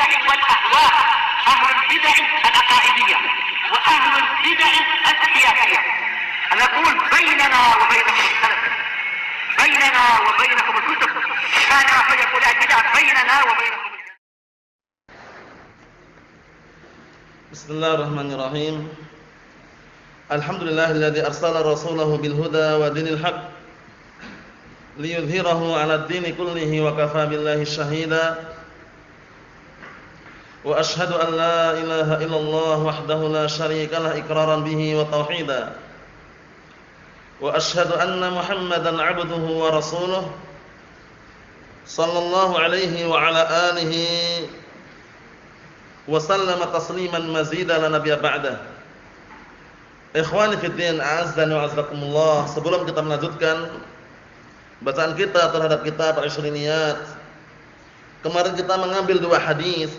البدع والأهواء، أهل البدع العقائدية وأهل البدع السياسية. نقول بيننا وبينكم السلف، بيننا وبينكم الكتب، كان فيقول البدع بيننا وبينكم. بسم الله الرحمن الرحيم. الحمد لله الذي أرسل رسوله بالهدى ودين الحق ليظهره على الدين كله وكفى بالله شهيدا. وأشهد أن لا إله إلا الله وحده لا شريك له إقرارا به وتوحيدا. وأشهد أن محمدا عبده ورسوله صلى الله عليه وعلى آله وسلم تسليما مزيدا لا نبي بعده. Ikhwani fid din, a'azzani wa a'azzakumullah. Sebelum kita melanjutkan bacaan kita terhadap kitab Al-Ishriniyat, kemarin kita mengambil dua hadis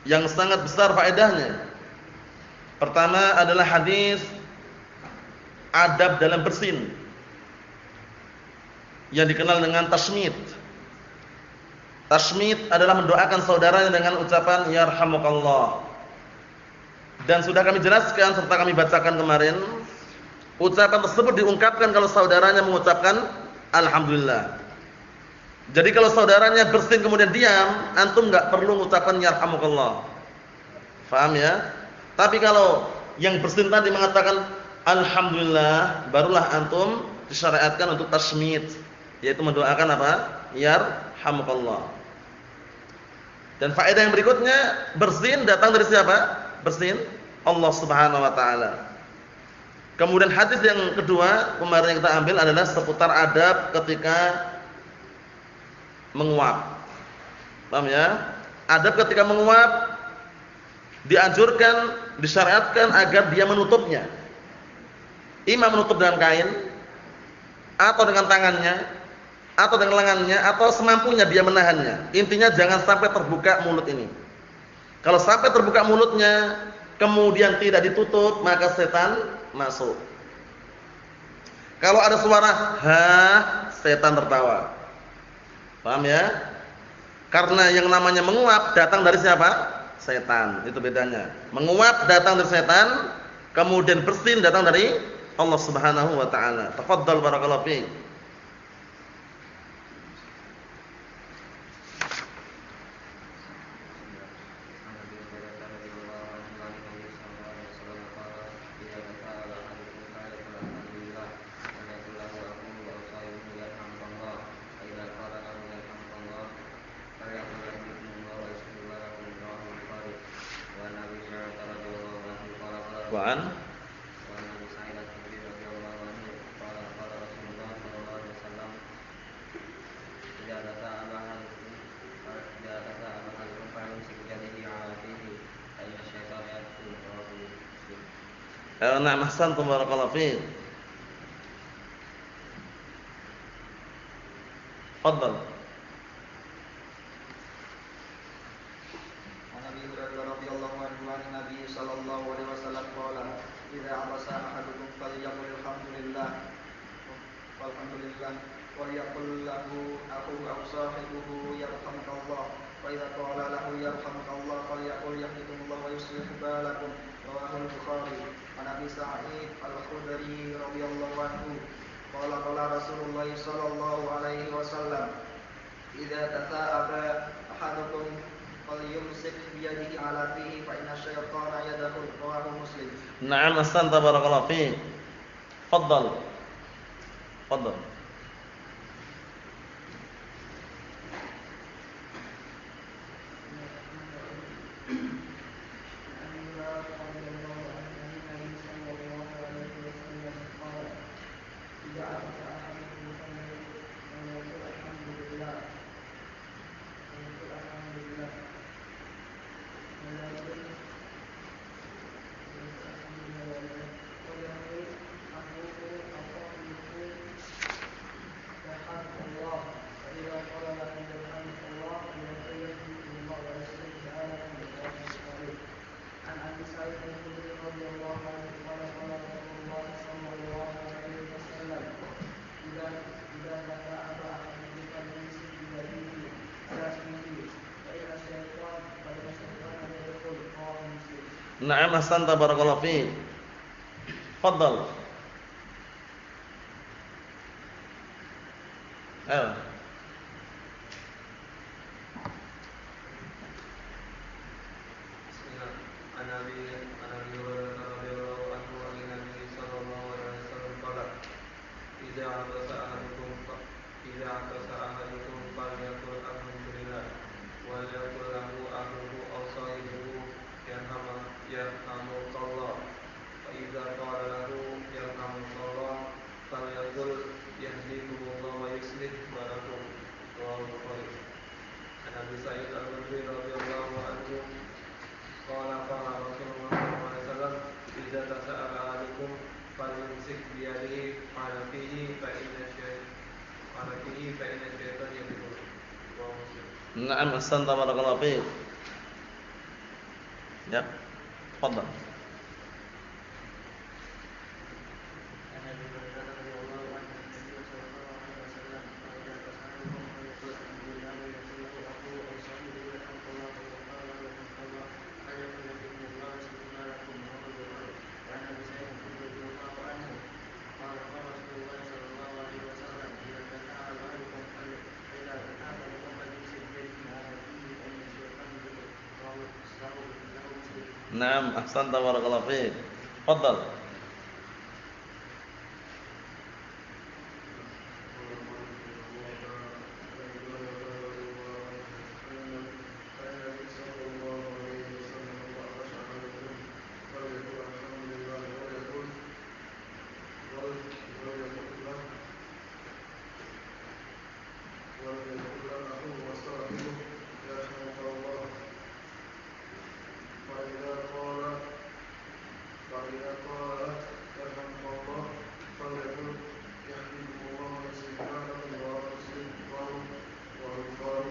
yang sangat besar faedahnya. Pertama adalah hadis adab dalam bersin yang dikenal dengan tasmid. Tasmid adalah mendoakan saudaranya dengan ucapan yarhamukallah. Dan sudah kami jelaskan serta kami bacakan kemarin, ucapan tersebut diungkapkan kalau saudaranya mengucapkan alhamdulillah. Jadi kalau saudaranya bersin kemudian diam, antum enggak perlu mengucapkan yarhamukallah. Paham ya? Tapi kalau yang bersin tadi mengatakan alhamdulillah, barulah antum disyariatkan untuk tasmid, yaitu mendoakan apa? Yarhamukallah. Dan faedah yang berikutnya, bersin datang dari siapa? Bersin Allah Subhanahu wa taala. Kemudian hadis yang kedua kemarin yang kita ambil adalah seputar adab ketika menguap. Paham ya? Adab ketika menguap dianjurkan, disyariatkan agar dia menutupnya. Imam menutup dengan kain atau dengan tangannya atau dengan lengannya atau semampunya dia menahannya. Intinya jangan sampai terbuka mulut ini. Kalau sampai terbuka mulutnya kemudian tidak ditutup, maka setan masuk. Kalau ada suara ha, setan tertawa. Paham ya? Karena yang namanya menguap datang dari siapa? Setan. Itu bedanya. Menguap datang dari setan, kemudian bersin datang dari Allah Subhanahu wa taala. Tafadhal barakallahu fiik. Wa'an na'am ahsantum barakallahu fiik. Tafadhal. وَلْيَقُلْ لَهُ أَخُوهُ أَوْ صَاحِبُهُ يَرْحَمُكَ اللَّهُ وَإِذَا قَالَ لَهُ يَرْحَمُكَ اللَّهُ فَلْيَقُلْ يَهْدِكُمُ اللَّهُ وَيُصْلِحْ بَالَكُمْ. رواه البخاري. عن أبي سعيد الخدري رضي الله عنه قال قال رسول الله صلى الله عليه وسلم إذا تثاءب أحدكم فليمسك بيده على فيه فإن الشيطان يدخل. رواه مسلم. نعم أحسنت بارك الله فيك. تفضل تفضل. Na'am ahsanta barakallahu fiik. Fadhal. Ayo. Bismillah. An Abi Hurairah radhiyallahu anhu an Nabi sallallahu alaihi wasallam qala idza atasa ahadukum idza atasa ahadukum falyaqul alhamdulillah wa liyaqul lahu akhuhu aw sahibuhu yarhamukallah fa idza qala lahu yarhamukallah falyaqul yahdikumullah wa yuslih balakum rawahu Bukhari. An Abi Sa'id Al-Khudri radhiyallahu anhu qala qala Rasulullah sallallahu alaihi wasallam idza tasa'ala ahadukum falyumsik bi yadihi ala fihi fa inna syaitan yadkhulu. Rawahu Muslim. Na'am ahsanta barakallahu fiik. Ya. Fadhal. Naam, ahsanta barakallahu fiik. Fadhal.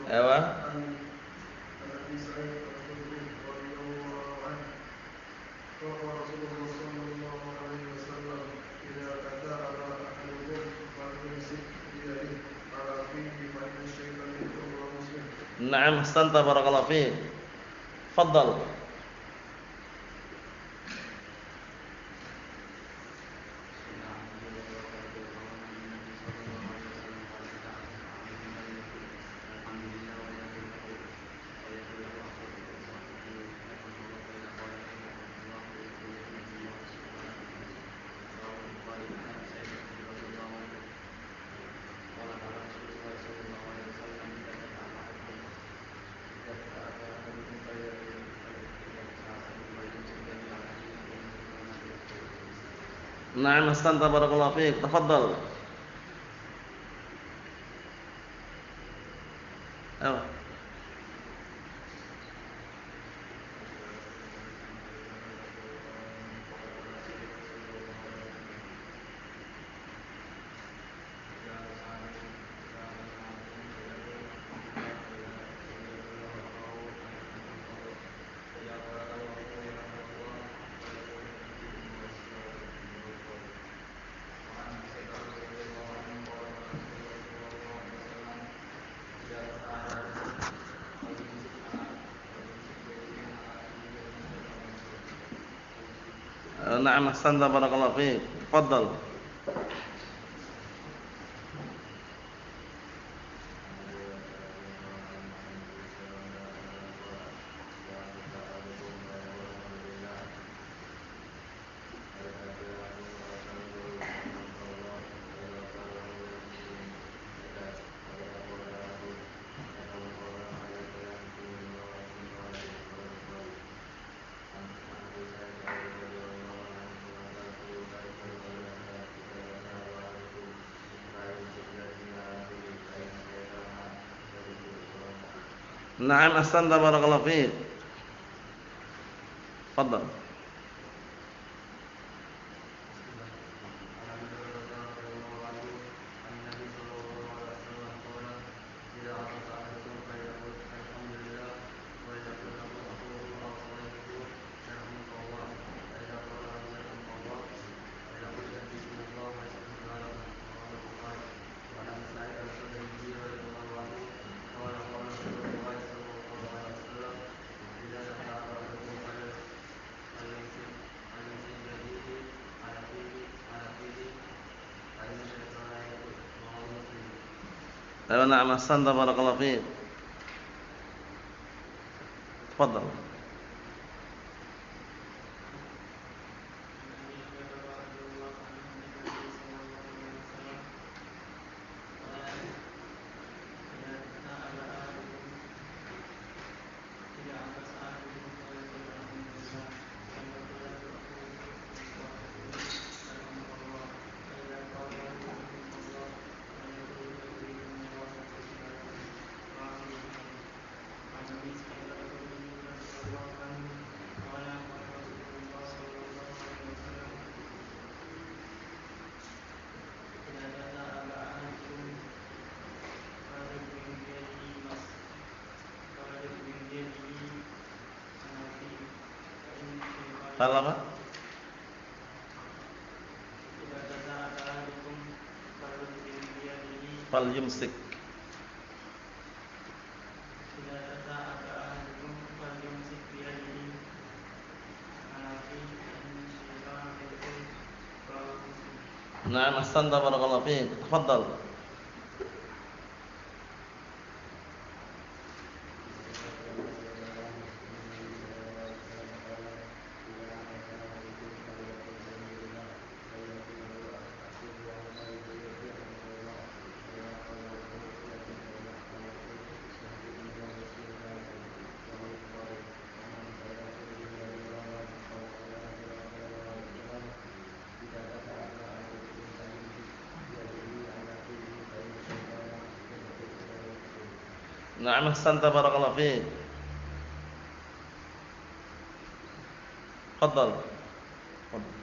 Ewa. Naam, ahsanta barakallahu fiik. Fadhal. Naam, ahsanta barakallahu fiik. Tafadhal. Ewa. Naam, ahsanta barakallahu fiik. Tafadhal. Naam, ahsanta barakallahu fiik. Fadhal. Ayo na'am ahsanta barakallahu fiik. Tafadhal. Hal apa? Fal yumsik. Na'am ahsanta barakallahu fiik. Tafadhal. Na'am ahsanta barakallahu fiik. Tafadhal. Tafadhal.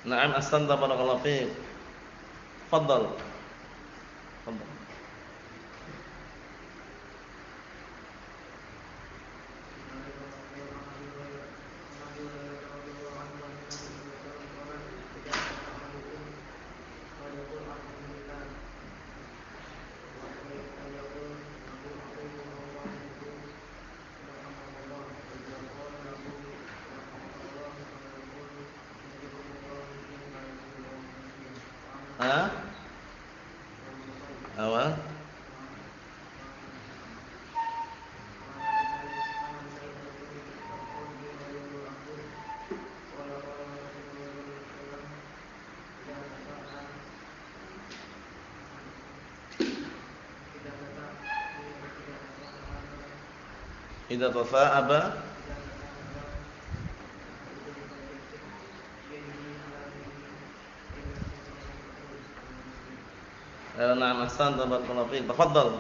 Na'am ahsanta barakallahu fiik. Tafadhal. Tafadhal. Awal. Idza tasa'aba. Na'am ahsanta barakallahu fiik. Tafadhal.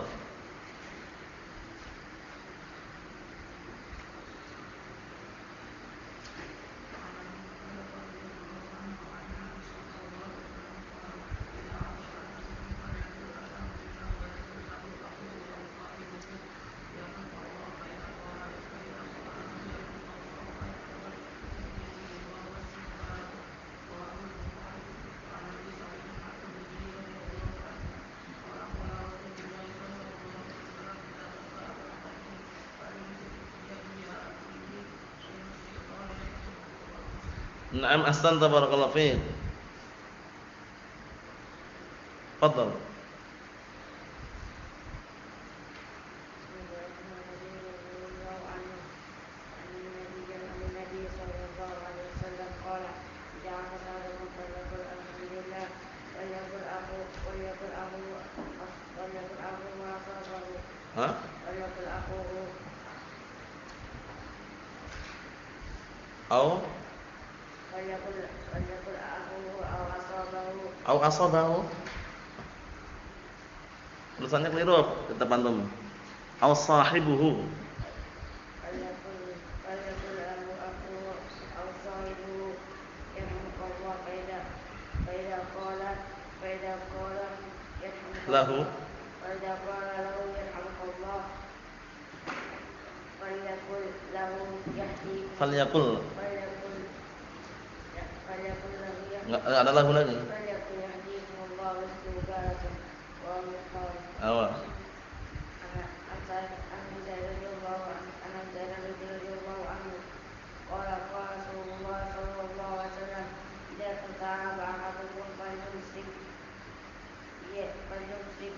Na'am ahsanta barakallahu fiik. Tafadhal. Ha? Au asabahu. Tulisannya keliru kata pantum. Au sahibuhu. قال فإذا قال يرحمك lahu الله فإذا قال له يرحمك الله فليقل له يهديكم falyaqul فليقل له enggak ada lahu lagi. فليقل يهديكم الله ويصلح بالكم رواه البخاري. Awal. عن أبي سعيد رضي الله عنه قال قال رسول الله صلى الله عليه وسلم إذا تثاءب أحدكم فليمسك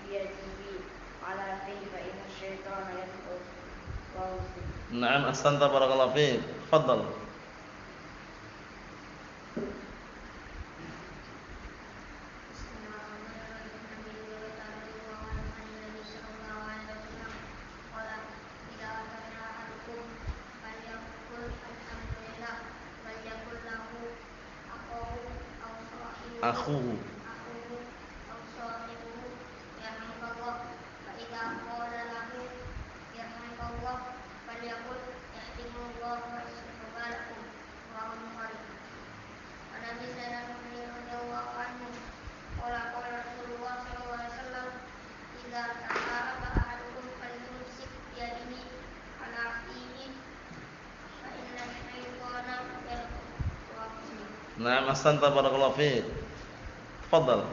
بيده على فيه فإن الشيطان يدخل. رواه مسلم. Naam, ahsanta barakallahu fiik. Tafadhal. Akhuhu. Naam, ahsanta barakallahu fiik. Tafadhal.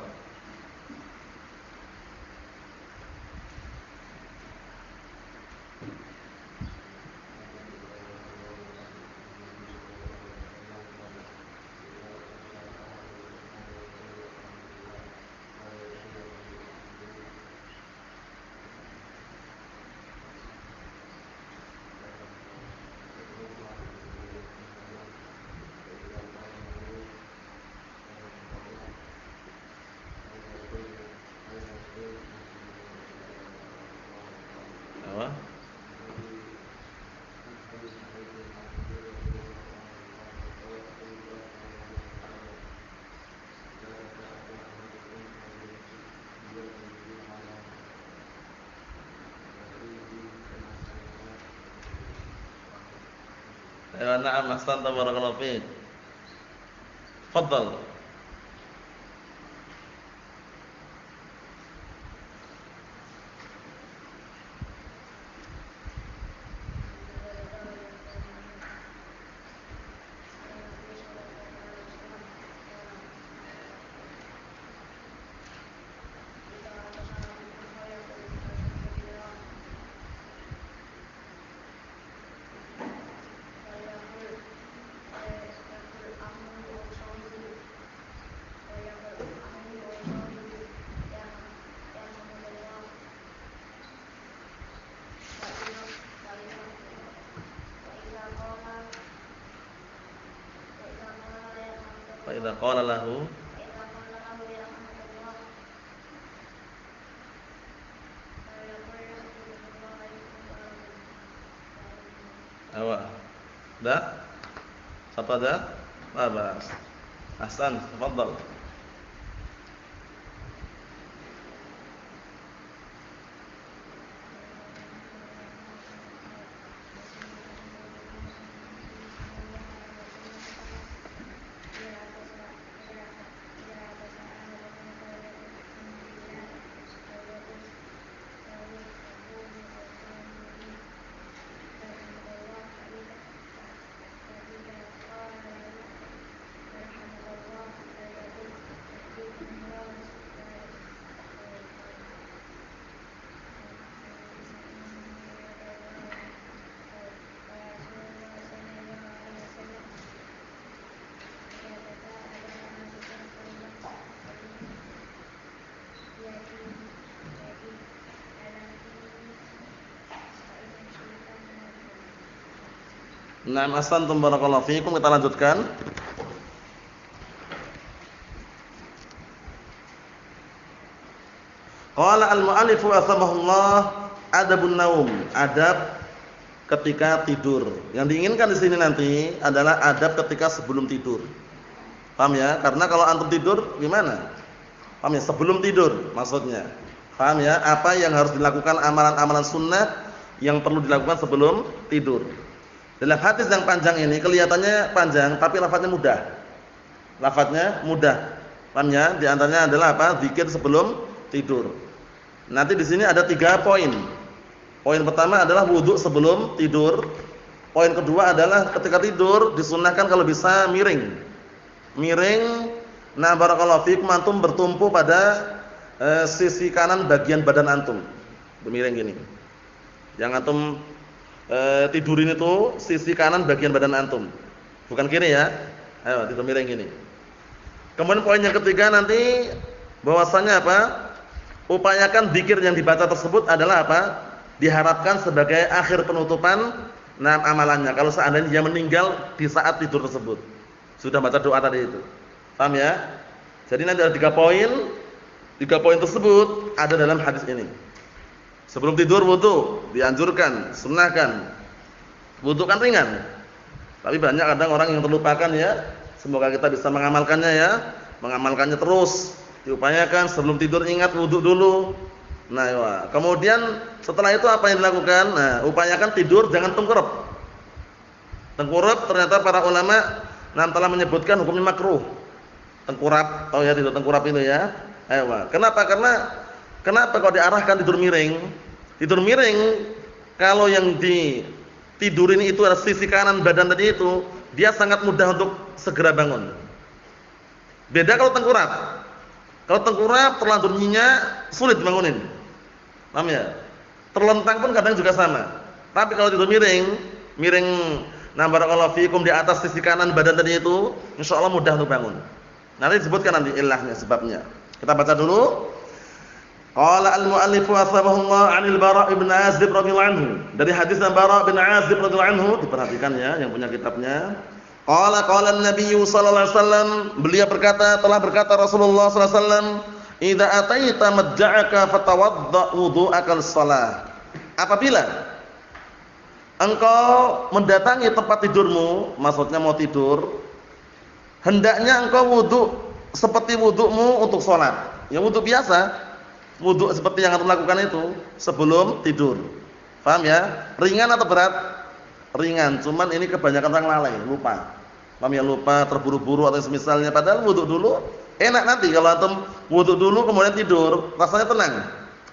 Apa? Ya, na'am, ahsanta barakallahu fiik. Tafadhal. Fa idza qala lahu awa. Dah? Satu ada? Labas. Ahsan, tafadhal. Naam, ahsantum barakallahu fiikum. Kita lanjutkan. Qala al-mu'allif rahimahullah, adabun naum, adab ketika tidur. Yang diinginkan di sini nanti adalah adab ketika sebelum tidur. Paham ya? Karena kalau antum tidur gimana? Paham ya? Sebelum tidur maksudnya. Paham ya? Apa yang harus dilakukan, amalan-amalan sunnah yang perlu dilakukan sebelum tidur. Dalam hadis yang panjang ini kelihatannya panjang tapi lafadznya mudah. Lafadznya mudah. Paham ya? Di antaranya adalah apa? Zikir sebelum tidur. Nanti di sini ada 3 poin. Poin pertama adalah wudu sebelum tidur. Poin kedua adalah ketika tidur disunnahkan kalau bisa miring. Miring, nah barakallahu fikum, antum bertumpu pada sisi kanan bagian badan antum. Miring gini. Yang antum tidurin itu sisi kanan bagian badan antum. Bukan kiri ya. Ayo tidur miring gini. Kemudian poin yang ketiga nanti bahwasanya apa? Upayakan zikir yang dibaca tersebut adalah apa? Diharapkan sebagai akhir penutupan amalannya. Kalau seandainya dia meninggal di saat tidur tersebut. Sudah baca doa tadi itu. Paham ya? Jadi nanti ada 3 poin. 3 poin tersebut ada dalam hadis ini. Sebelum tidur wudu dianjurkan, sunnahkan. Wudu kan ringan. Tapi banyak kadang orang yang terlupakan ya. Semoga kita bisa mengamalkannya ya. Mengamalkannya terus. Diupayakan sebelum tidur ingat wudu dulu. Nah, ya. Kemudian setelah itu apa yang dilakukan? Nah, upayakan tidur jangan tengkurap. Tengkurap ternyata para ulama telah menyebutkan hukumnya makruh. Tengkurap, tahu ya tidur tengkurap itu ya. Ayo, kenapa? Kenapa kalau diarahkan tidur miring? Tidur miring kalau yang ditidurin itu adalah sisi kanan badan tadi itu, dia sangat mudah untuk segera bangun. Beda kalau tengkurap. Kalau tengkurap terlanjur nyenyak, sulit bangunin. Paham ya? Terlentang pun kadang juga sama. Tapi kalau tidur miring nah barakallahu fikum di atas sisi kanan badan tadi itu, insyaallah mudah untuk bangun. Nanti disebutkan nanti ilahnya, sebabnya. Kita baca dulu. Qala al-mu'allif wasabahullah 'anil Bara' bin Azib radhiyallahu anhu. Dari hadis Bara' bin Azib radhiyallahu anhu, diperhatikan ya yang punya kitabnya. Qala an-nabiy sallallahu alaihi wasallam, beliau berkata, telah berkata Rasulullah sallallahu alaihi wasallam, "Idza ataita madja'aka fatawadda wudu'aka lis-shalah." Apabila engkau mendatangi tempat tidurmu, maksudnya mau tidur, hendaknya engkau wudu seperti wudumu untuk sholat. Ya wudu biasa, wudu seperti yang antum lakukan itu sebelum tidur. Paham ya? Ringan atau berat? Ringan. Cuman ini kebanyakan orang lalai, lupa. Paham ya? Lupa, terburu-buru atau semisalnya. Padahal wudu dulu enak nanti kalau antum wudu dulu kemudian tidur, rasanya tenang,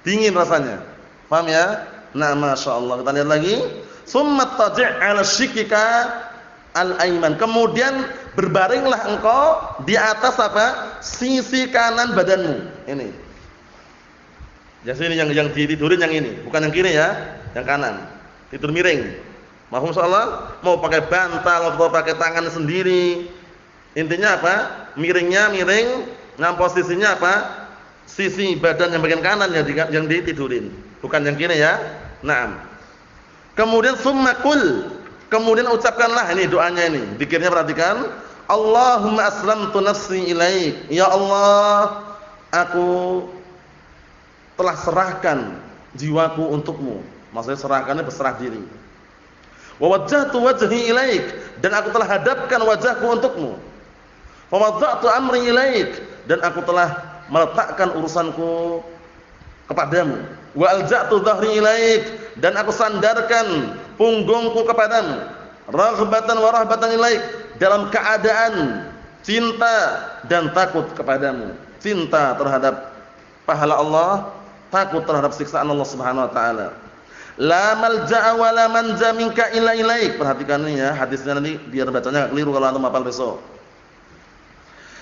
dingin rasanya. Paham ya? Nah, masya Allah. Kita lihat lagi. Summa taji' 'ala shikika al-aiman. Kemudian berbaringlah engkau di atas apa? Sisi kanan badanmu. Ini. Yang sini yang ditidurin yang ini, bukan yang kiri ya, yang kanan. Tidur miring. Mahum insyaallah, mau pakai bantal atau pakai tangan sendiri. Intinya apa? Miringnya miring, nah posisinya apa? Sisi badan yang bagian kanan yang ditidurin, bukan yang kiri ya. Naam. Kemudian summa qul. Kemudian ucapkanlah ini doanya ini. Zikirnya perhatikan. Allahumma aslamtu nafsi ilaik. Ya Allah, aku telah serahkan jiwaku untukmu. Maksudnya serahkannya berserah diri. Wa wajjahtu wajhi ilaik, dan aku telah hadapkan wajahku untukmu. Wa wada'tu amri ilaik, dan aku telah meletakkan urusanku kepadamu. Wa alja'tu dhahri ilaik, dan aku sandarkan punggungku kepadamu. Raghbatan wa rahbatan ilaik, dalam keadaan cinta dan takut kepadamu. Cinta terhadap pahala Allah, takut terhadap siksaan Allah Subhanahu wa taala. La malja'a wa la manja minka illa ilaik. Perhatikan ini ya, hadisnya nanti biar bacanya enggak keliru kalau antum hafal besok.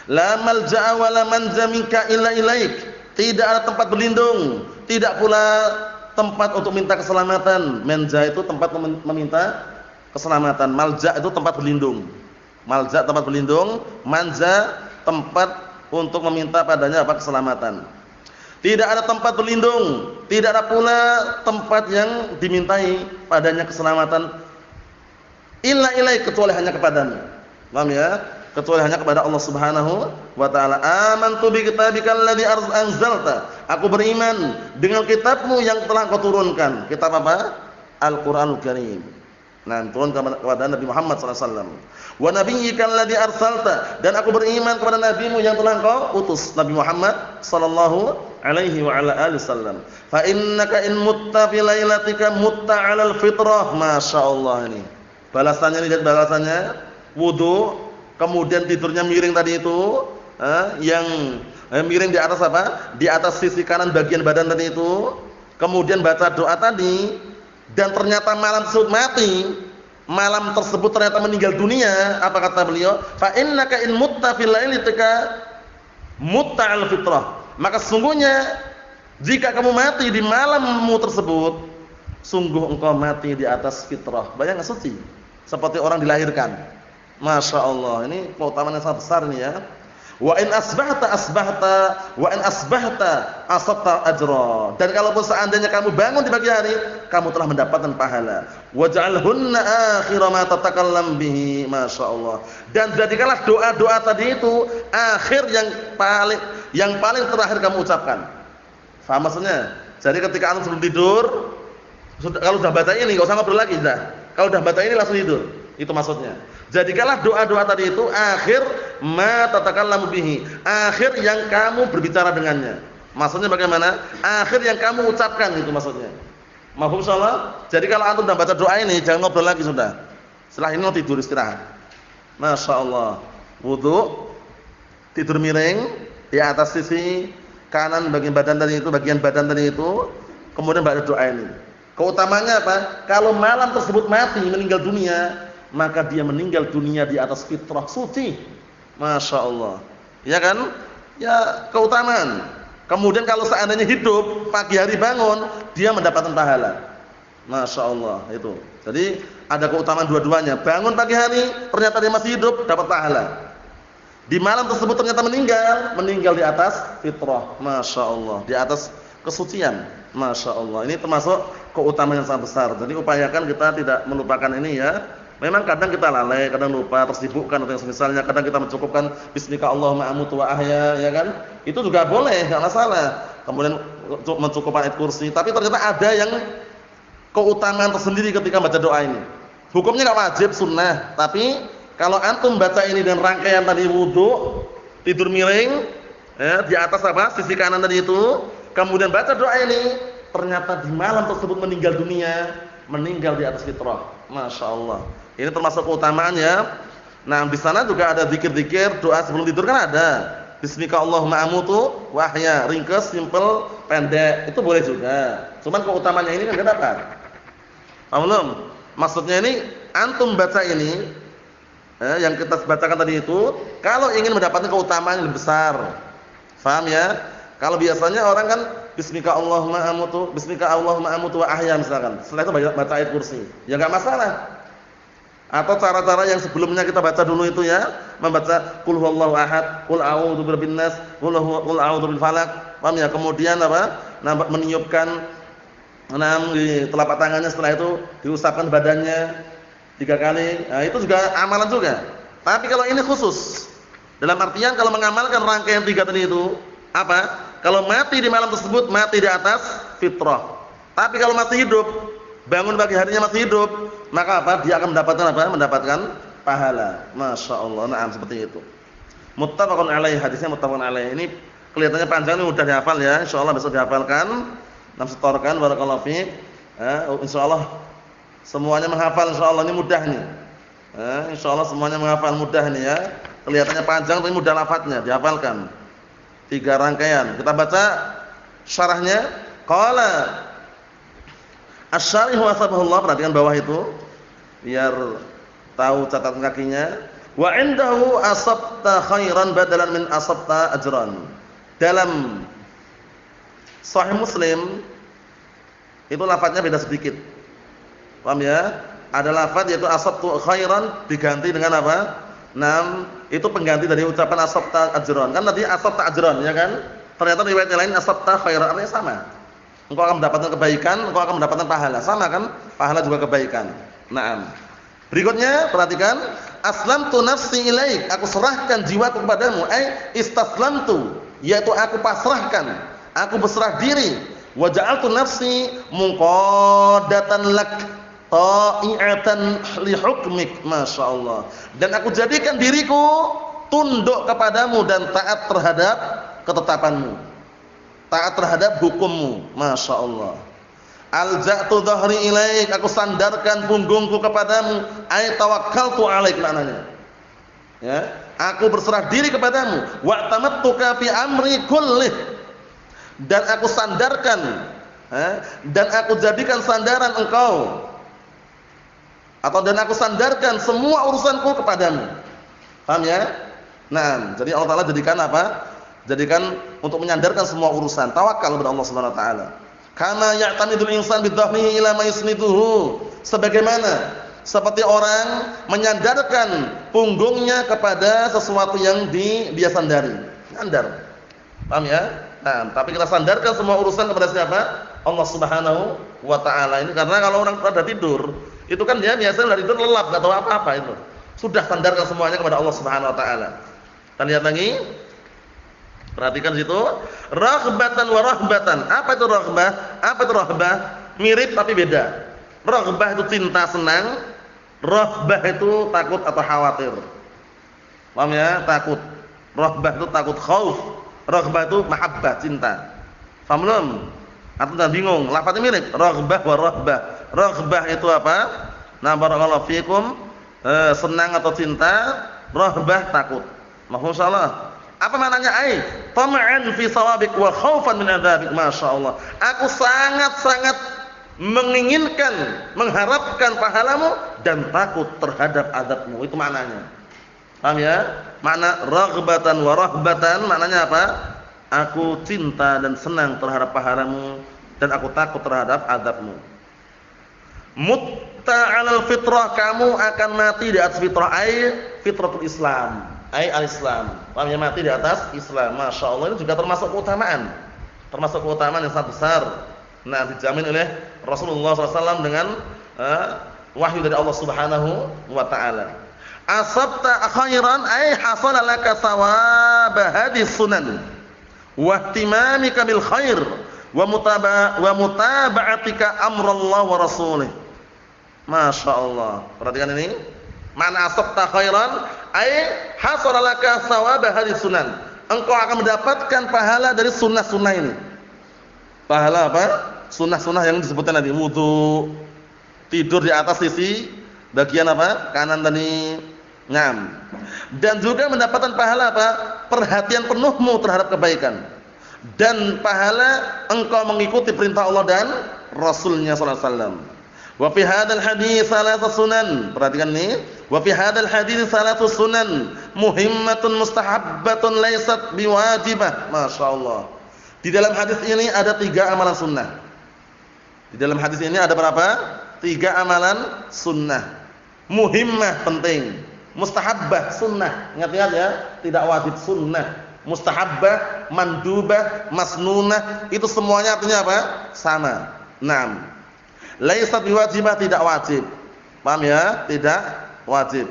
La malja'a wa la manja minka illa ilaik. Tidak ada tempat berlindung, tidak pula tempat untuk minta keselamatan. Manja itu tempat meminta keselamatan. Malja itu tempat berlindung. Malja tempat berlindung, manja tempat untuk meminta padanya apa? Keselamatan. Tidak ada tempat berlindung, tidak ada pula tempat yang dimintai padanya keselamatan illa ilaik, kecuali hanya kepadamu. Paham ya? Kecuali hanya kepada Allah Subhanahu wa taala. Amantu bi kitabikal ladzi anzalta. Aku beriman dengan kitabmu yang telah kau turunkan. Kitab apa? Al-Qur'anul Karim. Nah, turun kepada Nabi Muhammad sallallahu alaihi wasallam. Wa nabiyyikal ladzi arsalta, dan aku beriman kepada nabimu yang telah kau utus, Nabi Muhammad sallallahu alaihi wa ala alihi wasallam. Fa innaka in mutta fi lailatika mutta 'alal fitrah. Masyaallah ini. Balasannya, lihat balasannya. Wudu, kemudian tidurnya miring tadi itu, yang miring di atas apa? Di atas sisi kanan bagian badan tadi itu, kemudian baca doa tadi, dan ternyata malam tersebut mati, malam tersebut ternyata meninggal dunia, apa kata beliau? Fa innaka in mutta fil laili tika mutta al fitrah. Maka sesungguhnya jika kamu mati di malammu tersebut, sungguh engkau mati di atas fitrah. Bayangkan suci, seperti orang dilahirkan. Masya Allah, ini keutamaan yang sangat besar ini ya. Wa in asbahta wa in asbahta asabta ajra. Dan kalaupun seandainya kamu bangun di pagi hari, kamu telah mendapatkan pahala. Waj'alhunna akhira ma tatakallam bihi. Masya Allah. Dan jadikanlah doa-doa tadi itu akhir yang paling terakhir kamu ucapkan. Faham maksudnya? Jadi ketika antum sebelum tidur, kalau sudah baca ini enggak usah ngobrol lagi sudah. Kalau sudah baca ini langsung tidur. Itu maksudnya. Jadikanlah doa-doa tadi itu akhir ma tatakallamu bihi, akhir yang kamu berbicara dengannya. Maksudnya bagaimana? Akhir yang kamu ucapkan, itu maksudnya. Mafhum insyaallah? Jadi kalau antum sudah baca doa ini jangan ngobrol lagi sudah. Setelah ini mau tidur istirahat. Masya Allah. Wudu, tidur miring di atas sisi kanan bagian badan tadi itu, kemudian baca doa ini. Keutamanya apa? Kalau malam tersebut mati, meninggal dunia, maka dia meninggal dunia di atas fitrah suci. Masya Allah. Ya kan? Ya keutamaan. Kemudian kalau seandainya hidup, pagi hari bangun, dia mendapatkan pahala. Masya Allah. Itu. Jadi ada keutamaan dua-duanya. Bangun pagi hari, ternyata dia masih hidup, dapat pahala. Di malam tersebut ternyata meninggal di atas fitrah. Masya Allah. Di atas kesucian. Masya Allah. Ini termasuk keutamaan yang sangat besar. Jadi upayakan kita tidak melupakan ini ya. Memang kadang kita lalai, kadang lupa, tersibukkan atau yang semisalnya, kadang kita mencukupkan bismika Allahumma amutu wa ahya, ya kan? Itu juga boleh, enggak masalah. Kemudian mencukupkan ayat kursi, tapi ternyata ada yang keutamaan tersendiri ketika baca doa ini. Hukumnya enggak wajib, sunnah, tapi kalau antum baca ini dengan rangkaian tadi wudu, tidur miring, ya, di atas apa? Sisi kanan tadi itu, kemudian baca doa ini, ternyata di malam tersebut meninggal dunia, meninggal di atas fitrah. Masya Allah. Ini termasuk keutamaan ya. Nah, di sana juga ada zikir-zikir doa sebelum tidur kan ada. Bismika Allahumma amutu wa ahya, ringkas, simple, pendek. Itu boleh juga. Cuman keutamaannya ini kan enggak dapat. Paham belum? Maksudnya ini antum baca ini yang kita bacakan tadi itu kalau ingin mendapatkan keutamaan yang lebih besar. Paham ya? Kalau biasanya orang kan bismika Allahumma amutu wa ahya misalkan. Setelah itu baca ayat kursi. Ya enggak masalah. Atau cara-cara yang sebelumnya kita baca dulu itu ya, membaca qul huwallahu ahad, qul a'udzu birabbin nas, qul a'udzu bil falaq. Paham ya? Kemudian apa? Meniupkan di telapak tangannya, setelah itu diusapkan badannya 3 kali. Nah, itu juga amalan juga. Tapi kalau ini khusus. Dalam artian kalau mengamalkan rangkaian 3 tadi itu, apa? Kalau mati di malam tersebut mati di atas fitrah. Tapi kalau masih hidup, bangun pagi harinya masih hidup, maka apa? Dia akan mendapatkan apa? Mendapatkan pahala. Masya Allah. Nah, seperti itu. Muttafaqun alaih, hadisnya muttafaqun alaih. Ini kelihatannya panjang, ini mudah dihafal ya. Insyaallah besok dihafalkan. Setorkan barakallahu fiik. Insyaallah semuanya menghafal, insyaallah ini mudah nih. Insyaallah semuanya menghafal mudah nih ya. Kelihatannya panjang tapi mudah lafadznya, dihafalkan. 3 rangkaian. Kita baca syarahnya. Qala Asy-Syarih wasabahullah, perhatikan bawah itu biar tahu catatan kakinya. Wa indahu asabta khairan badalan min asabta ajran. Dalam Sahih Muslim itu lafadznya beda sedikit. Paham ya? Ada lafadz yaitu asabtu khairan diganti dengan apa? Itu pengganti dari ucapan asabta ajran. Kan tadi asabta ajran ya kan? Ternyata riwayat yang lain asabta khairan, artinya sama. Engkau akan mendapatkan kebaikan, engkau akan mendapatkan pahala. Sama kan? Pahala juga kebaikan. Naam. Berikutnya perhatikan, aslamtu nafsi ilaik, aku serahkan jiwaku kepadamu, istaslamtu, yaitu aku pasrahkan, aku berserah diri. Wa ja'altu nafsi munqadatan lak ta'iatan li hukmik. Masyaallah. Dan aku jadikan diriku tunduk kepadamu dan taat terhadap ketetapanmu, taat terhadap hukummu. Masya Allah. Alja'tu dhahri ilaik, aku sandarkan punggungku kepadamu. Ay tawakkaltu alaik, maknanya ya, Aku berserah diri kepadamu. Wa tamattuka fi amri kullih. Dan aku sandarkan, dan aku jadikan sandaran engkau. Atau dan aku sandarkan semua urusanku kepadamu. Paham ya? Nah, jadi Allah Ta'ala jadikan apa? Jadikan untuk menyandarkan semua urusan. Tawakal kepada Allah Subhanahu wa taala. Kama ya'tamidul insan bidhahmihi ila ma yusniduhu. Sebagaimana seperti orang menyandarkan punggungnya kepada sesuatu yang dia sandari. Sandar. Paham ya? Nah, tapi kita sandarkan semua urusan kepada siapa? Allah Subhanahu wa taala. Ini karena kalau orang pada tidur, itu kan dia biasanya dari tidur lelap, enggak tahu apa-apa itu. Sudah sandarkan semuanya kepada Allah Subhanahu wa taala. Kita lihat lagi. Perhatikan situ, raghbatan wa rahbatan. Apa itu raghbah? Apa itu rahbah? Mirip tapi beda. Raghbah itu cinta senang, rahbah itu takut atau khawatir. Paham ya? Takut. Rahbah itu takut, khauf. Raghbah itu mahabbah, cinta. Paham belum? Atau enggak bingung? Lafaznya mirip. Raghbah wa rahbah. Raghbah itu apa? Nah, barakallahu fikum, senang atau cinta, rahbah takut. Mahfum insyaallah. Apa maknanya ai? Tam'an fi sawabik wa khaufan min adzabik. Masyaallah. Aku sangat-sangat menginginkan, mengharapkan pahalamu dan takut terhadap azabmu. Itu maknanya. Paham ya? Makna raghbatan wa rahbatan maknanya apa? Aku cinta dan senang terhadap pahalamu dan aku takut terhadap azabmu. Mutta 'alal fitrah, kamu akan mati di atas fitrah, ai fitratul Islam. Al-Islam. Paham ya, mati di atas Islam. Masya Allah, ini juga termasuk keutamaan. Termasuk keutamaan yang sangat besar. Nah, dijamin oleh Rasulullah SAW dengan wahyu dari Allah Subhanahu wa taala. Asabta khairan ay hasala laka thawab hadhihi sunan wa ihtimamika bil khair wa mutaba'atika amrallah wa rasulih. Masya Allah. Perhatikan ini. Mana asabta khairan ay hasala laka thawab hadhihi sunan. Engkau akan mendapatkan pahala dari sunnah-sunnah ini. Pahala apa? Sunnah-sunnah yang disebutkan tadi, wudu, tidur di atas sisi bagian apa? Kanan tadi. Ngam. Dan juga mendapatkan pahala apa? Perhatian penuhmu terhadap kebaikan. Dan pahala engkau mengikuti perintah Allah dan Rasulnya sallallahu alaihi wasallam. Wa fi hadzal hadits salatu sunan. Perhatikan nih. Wa fi hadzal hadits salatu sunan muhimmatun mustahabbatun laysat biwajibah. Masyaallah. Di dalam hadis ini ada 3 amalan sunnah. Di dalam hadis ini ada berapa? 3 amalan sunnah. Muhimmah, penting. Mustahabbah, sunnah. Ingat-ingat ya, tidak wajib, sunnah. Mustahabbah, mandubah, masnunah, itu semuanya artinya apa? Sama. Naam. Laisat biwajibah, tidak wajib. Paham ya? Tidak wajib.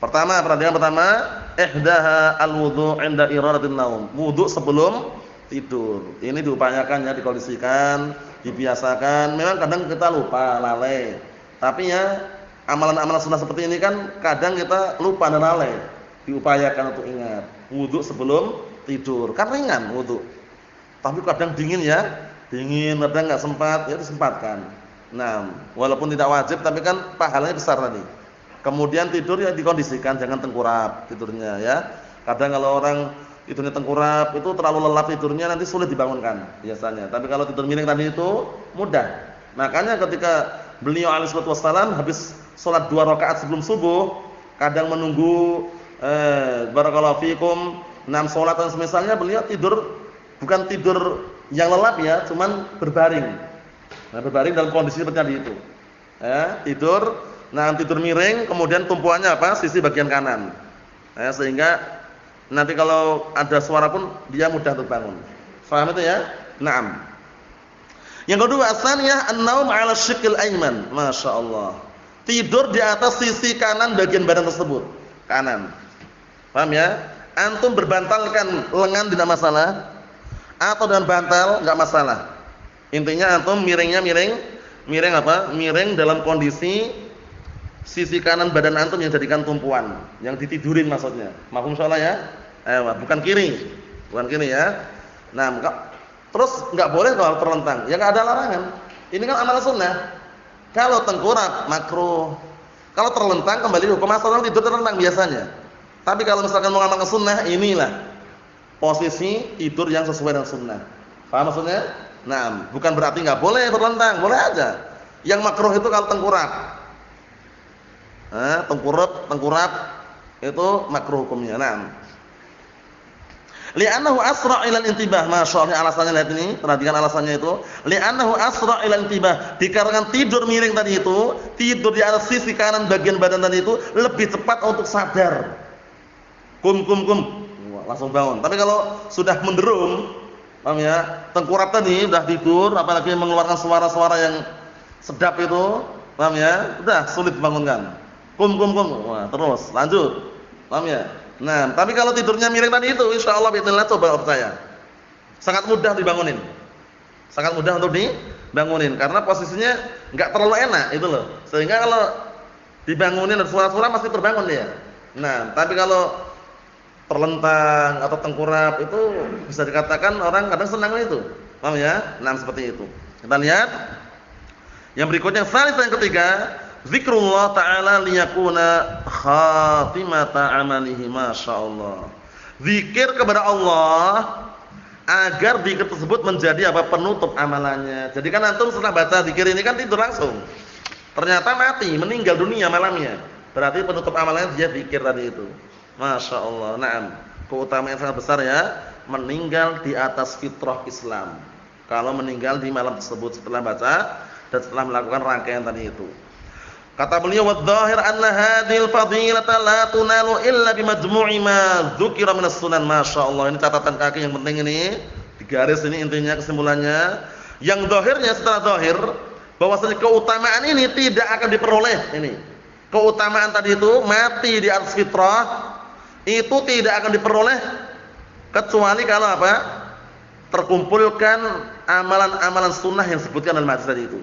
Pertama, perhatian pertama, ihdaha al-wudu' 'inda iradatin naum. Wudu sebelum tidur. Ini diupayakan ya, dikondisikan, dibiasakan. Memang kadang kita lupa, lalai. Tapi ya, amalan-amalan sunnah seperti ini kan kadang kita lupa dan lalai. Diupayakan untuk ingat. Wudu sebelum tidur. Kan ringan wudu. Tapi kadang dingin ya. Dingin, kadang enggak sempat, ya disempatkan. Nah, walaupun tidak wajib tapi kan pahalanya besar tadi. Kemudian tidur ya dikondisikan, jangan tengkurap tidurnya ya. Kadang kalau orang tidurnya tengkurap itu terlalu lelap tidurnya, nanti sulit dibangunkan biasanya. Tapi kalau tidur miring tadi itu mudah. Makanya ketika beliau alaihi wasallam habis sholat 2 rakaat sebelum subuh, kadang menunggu barakallahu fikum 6 sholat dan semisalnya, beliau tidur bukan tidur yang lelap ya, cuman berbaring. Nah, berbaring dalam kondisi seperti tadi itu. Tidur, tidur miring, kemudian tumpuannya apa? Sisi bagian kanan. Sehingga nanti kalau ada suara pun dia mudah untuk bangun. Faham itu ya? Naam. Yang kedua, asalnya an-naum 'ala syiqqil ayman. Masyaallah. Tidur di atas sisi kanan bagian badan tersebut. Kanan. Paham ya? Antum berbantalkan lengan tidak masalah, atau dengan bantal enggak masalah. Intinya antum miringnya miring apa? Miring dalam kondisi sisi kanan badan antum yang jadikan tumpuan, yang ditidurin maksudnya. Mahfum insyaallah ya? Bukan kiri. Bukan kiri ya. Nah, terus enggak boleh kalau terlentang. Ya enggak ada larangan. Ini kan amal sunnah. Kalau tengkurap makruh. Kalau terlentang kembali hukum asal orang tidur terlentang biasanya. Tapi kalau misalkan mau ngamalkan sunnah, inilah posisi tidur yang sesuai dengan sunnah. Paham maksudnya? Nah, bukan berarti nggak boleh terlentang, boleh aja. Yang makruh itu kalau tengkurap. Tengkurap itu makruh hukumnya. Nah. Li'annahu asra' ila al-intibah. Masyaallah alasannya lihat ini, perhatikan alasannya itu. Li'annahu asra' ila al-intibah. Dikarenakan tidur miring tadi itu, tidur di atas sisi kanan bagian badan tadi itu lebih cepat untuk sadar. Kum. Wah, langsung bangun. Tapi kalau sudah menderum, paham ya? Tengkurap tadi udah tidur, apalagi mengeluarkan suara-suara yang sedap itu, paham ya? Udah sulit bangunkan. Kum. Wah, terus lanjut. Paham ya? Nah, tapi kalau tidurnya miring tadi itu, insyaallah bismillah coba percaya. Sangat mudah dibangunin. Sangat mudah untuk dibangunin karena posisinya enggak terlalu enak itu loh. Sehingga kalau dibangunin dan suara-suara masih terbangun dia. Nah, tapi kalau terlentang atau tengkurap itu bisa dikatakan orang kadang senang itu. Paham ya? Nah, seperti itu. Kita lihat yang berikutnya, yang ketiga, zikrullah ta'ala liyakuna khatimata amalihi. Masyaallah. Zikir kepada Allah agar zikir tersebut menjadi apa? Penutup amalannya. Jadi kan antum setelah baca zikir ini kan tidur langsung. Ternyata mati, meninggal dunia malamnya. Berarti penutup amalannya dia zikir tadi itu. Masya Allah, naam. Keutamaan yang sangat besar ya, meninggal di atas fitrah Islam. Kalau meninggal di malam tersebut setelah baca dan setelah melakukan rangkaian tadi itu. Kata beliau, "Wadh-dhahir anna hadhil fadilata la tunalu illa bimajmu'i ma dzukira minas sunan." Masya Allah, ini catatan kaki yang penting ini. Di garis ini intinya kesimpulannya. Yang zahirnya setelah zahir bahwasanya keutamaan ini tidak akan diperoleh ini. Keutamaan tadi itu mati di atas fitrah itu tidak akan diperoleh kecuali kalau apa? Terkumpulkan amalan-amalan sunnah yang disebutkan dalam hadis tadi itu.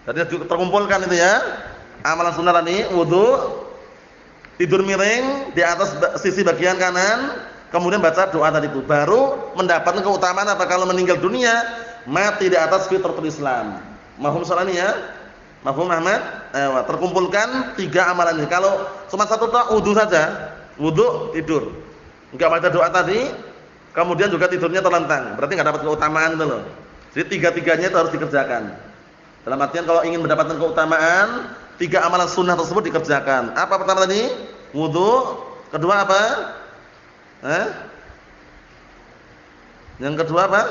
Jadi terkumpulkan itu ya. Amalan sunnah tadi, wudu, tidur miring di atas sisi bagian kanan, kemudian baca doa tadi itu, baru mendapatkan keutamaan apa? Kalau meninggal dunia mati di atas fitratul Islam. Mahfum soal ini ya? Mahfum Ahmad? Terkumpulkan 3 amalan ini. Kalau cuma satu doa wudu saja, wudu tidur, enggak baca doa tadi, kemudian juga tidurnya terlentang, berarti enggak dapat keutamaan itu loh. Jadi 3-tiganya itu harus dikerjakan. Dalam artian kalau ingin mendapatkan keutamaan, 3 amalan sunnah tersebut dikerjakan. Apa pertama tadi? Wudu. Kedua apa? Yang kedua apa?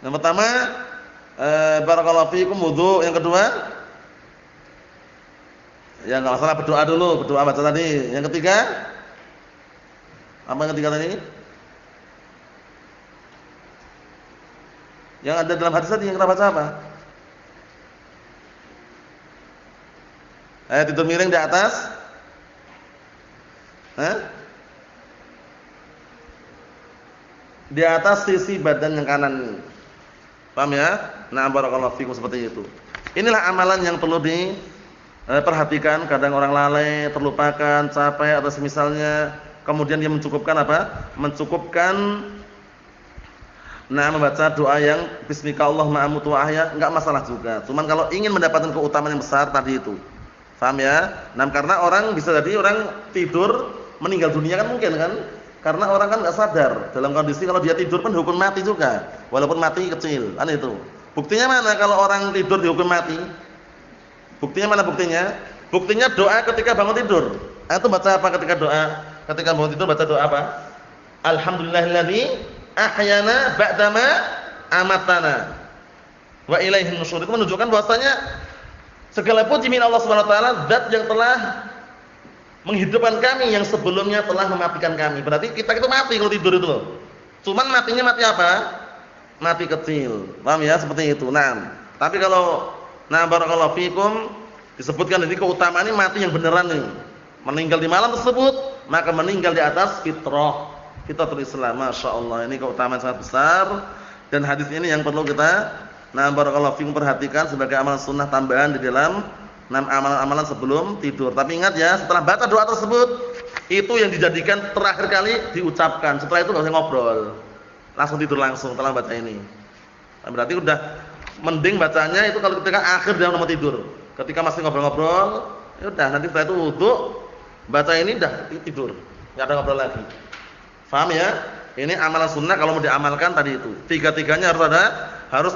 Yang pertama, barakallahu fiikum, wudu. Yang kedua, ya enggak masalah, berdoa dulu, berdoa baca tadi. Yang ketiga, apa yang ketiga tadi? Yang ada dalam hadis tadi yang kita baca apa? Tidur miring di atas. Di atas sisi badan yang kanan. Paham ya? Nah, barakallahu fikum, seperti itu. Inilah amalan yang perlu diperhatikan. Kadang orang lalai, terlupakan, capek atau semisalnya. Kemudian dia mencukupkan apa? Mencukupkan membaca doa yang bismika Allahumma amutu wa ahya, enggak masalah juga. Cuman kalau ingin mendapatkan keutamaan yang besar tadi itu. Paham ya? Nah, karena orang bisa jadi orang tidur meninggal dunia kan mungkin kan? Karena orang kan enggak sadar dalam kondisi kalau dia tidur pun hukum mati juga, walaupun mati kecil. Kan itu. Buktinya mana kalau orang tidur dihukum mati? Buktinya mana buktinya? Buktinya doa ketika bangun tidur. Itu baca apa ketika doa? Ketika bangun tidur baca doa apa? Alhamdulillahilladzi ahyana ba'dama amatana wa ilaihin nusyur. Itu menunjukkan bahwasanya segala puji milik Allah Subhanahu wa taala, zat yang telah menghidupkan kami yang sebelumnya telah mematikan kami. Berarti kita itu mati kalau tidur itu loh. Cuman matinya mati apa? Mati kecil. Paham ya? Seperti itu. Nah, tapi kalau barakallahu fikum disebutkan ini keutamaan ini mati yang beneran nih. Meninggal di malam tersebut, maka meninggal di atas fitrah. Fitratul Islam. Masya Allah, ini keutamaan sangat besar. Dan hadis ini yang perlu kita barakallahu fikum perhatikan sebagai amalan sunnah tambahan di dalam amalan-amalan sebelum tidur. Tapi ingat ya, setelah baca doa tersebut, itu yang dijadikan terakhir kali diucapkan. Setelah itu enggak usah ngobrol, langsung tidur langsung setelah baca ini. Nah, berarti udah mending bacanya itu kalau ketika akhir dia mau tidur. Ketika masih ngobrol-ngobrol, Ya udah, nanti setelah itu wudu, baca ini udah tidur. Enggak ada ngobrol lagi. Paham ya? Ini amalan sunnah kalau mau diamalkan tadi itu. Tiga-tiganya harus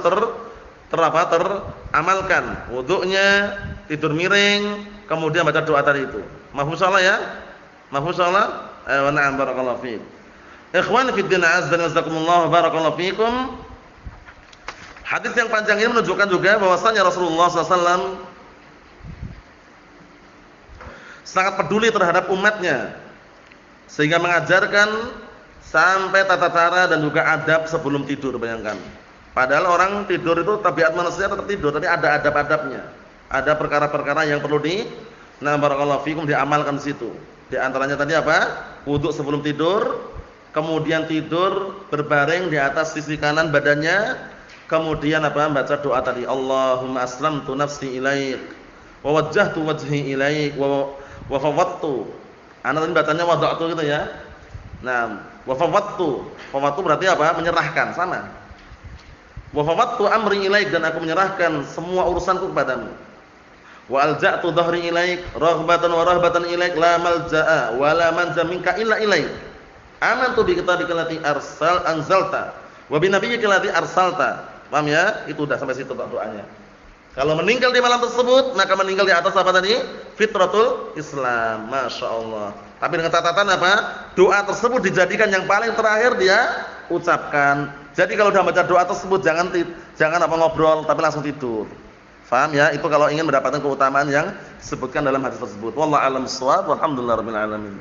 teramalkan. Wudunya, tidur miring, kemudian baca doa tadi itu. Mafhum salah ya? Mafhum salah? Wa na'am barakallahu fiik. Ikhwan fi din azza wa jazakumullah barakallahu fiikum. Hadis yang panjang ini menunjukkan juga bahwasanya Rasulullah SAW sangat peduli terhadap umatnya, sehingga mengajarkan sampai tata cara dan juga adab sebelum tidur. Bayangkan, padahal orang tidur itu tabiat manusia tetap tidur, tapi ada adab-adabnya, ada perkara-perkara yang perlu barakallahu fikum diamalkan di situ. Di antaranya tadi apa? Wudu sebelum tidur, kemudian tidur berbaring di atas sisi kanan badannya, kemudian apa? Baca doa tadi, Allahumma aslamtu nafsi ilaik wa wajjahtu wajhi ilaik wa fawwadtu. Anak tadi bacanya wada'tu gitu ya. Nah, wa fawwadtu berarti apa? Menyerahkan, sama. Wa fawwadtu amri ilaik, dan aku menyerahkan semua urusanku kepadamu. Wa alja'tu dhahri ilaik raghbatan wa rahbatan ilaik la malja'a wa la manja minka illa ilaik. Amantu bi kitabika allati anzalta wa bi nabiyyika allati arsalta. Paham ya? Itu udah sampai situ doanya. Kalau meninggal di malam tersebut, maka meninggal di atas apa tadi? Fitratul Islam. Masya Allah. Tapi dengan catatan apa? Doa tersebut dijadikan yang paling terakhir dia ucapkan. Jadi kalau sudah baca doa tersebut jangan apa ngobrol, tapi langsung tidur. Faham ya? Itu kalau ingin mendapatkan keutamaan yang disebutkan dalam hadis tersebut. Wallahu a'lam bishawab. Walhamdulillahirabbil alamin.